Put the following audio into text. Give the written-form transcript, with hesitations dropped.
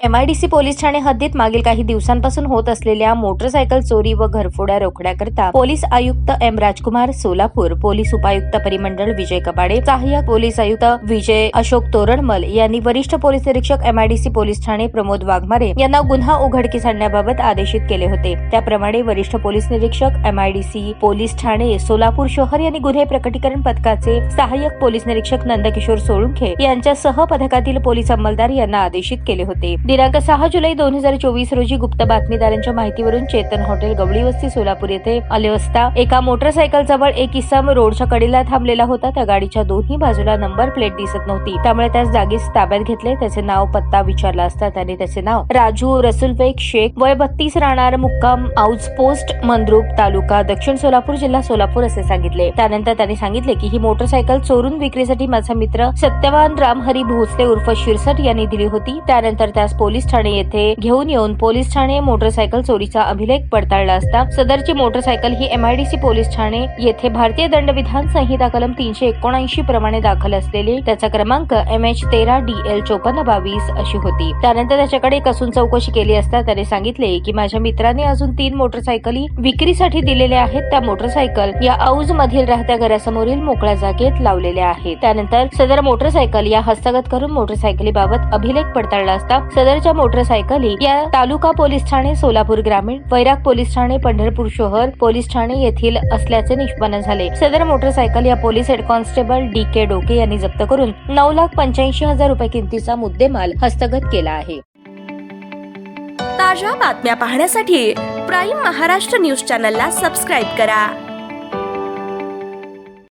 MIDC police Thane हद्दीत मागील काही दिवसांपासून होत असलेल्या मोटरसायकल चोरी व घरफोड्या रोखण्याकरता पोलीस आयुक्त एम राजकुमार सोलापूर, पोलीस उपायुक्त परिमंडळ विजय कपाडे, सहाय्यक पोलीस आयुक्त विजय अशोक तोरणमल यांनी वरिष्ठ पोलीस निरीक्षक MIDC पोलीस ठाणे प्रमोद वाघमारे यांना गुन्हा उघडकीस आणण्याबाबत आदेशित केले होते। त्याप्रमाणे वरिष्ठ पोलीस निरीक्षक MIDC पोलीस ठाणे सोलापूर शहर यांनी गुन्हे प्रकटीकरण पथकाचे सहाय्यक पोलीस निरीक्षक नंदकिशोर सोळुंखे यांच्यासह पथकातील पोलीस अंमलदार यांना आदेशित केले होते। दिनांक 6 जुलै 2024 रोजी गुप्त बातमीदारांच्या माहितीवरून चेतन हॉटेल गवळी वस्ती सोलापूर येथे आले असता एका मोटरसायकल जवळ एक इसम रोडच्या कडेला थांबलेला होता। त्या गाडीच्या दोन्ही बाजूला नंबर प्लेट दिसत नव्हती, त्यामुळे त्यास जागीच ताब्यात घेतले। त्याचे नाव पत्ता विचारला असता त्याने त्याचे नाव राजू रसुलबेग शेख, वय 32, राहणार मुक्काम औज पोस्ट मंद्रुप, तालुका दक्षिण सोलापूर, जिल्हा सोलापूर असे सांगितले। त्यानंतर त्यांनी सांगितले की ही मोटरसायकल चोरून विक्रीसाठी माझा मित्र सत्यवान रामहरी भोसले उर्फ शिरसट यांनी दिली होती। त्यानंतर त्यास पोलीस ठाणे येथे घेऊन येऊन पोलीस ठाणे मोटरसायकल चोरीचा अभिलेख पडताळला असता सदरची मोटरसायकल ही MIDC पोलीस ठाणे येथे भारतीय दंडविधान संहिता कलम 379 प्रमाणे दाखल असलेली त्याचा क्रमांक MH13DL 5422 अशी होती। त्यानंतर त्याच्याकडे कसून चौकशी केली असता त्याने सांगितले की माझ्या मित्राने अजून 3 मोटरसायकली विक्रीसाठी दिलेल्या आहेत। त्या मोटरसायकल या औज मधील राहत्या घरासमोरील मोकळ्या जागेत लावलेल्या आहेत। त्यानंतर सदर मोटरसायकल या हस्तगत करून मोटरसायकलीबाबत अभिलेख पडताळला असता सदरच्या मोटरसायकली या तालुका पोलीस ठाणे सोलापूर ग्रामीण, वैराग पोलीस ठाणे पंढरपूर शहर पोलीस ठाणे येथील असल्याचे निष्पन्न झाले। सदर मोटरसायकल या पोलीस हेड कॉन्स्टेबल DK डोके यांनी जप्त करून 9,85,000 रुपये किमतीचा मुद्देमाल हस्तगत केला आहे। ताज्या बातम्या पाहण्यासाठी प्राईम महाराष्ट्र न्यूज चॅनलला सबस्क्राईब करा।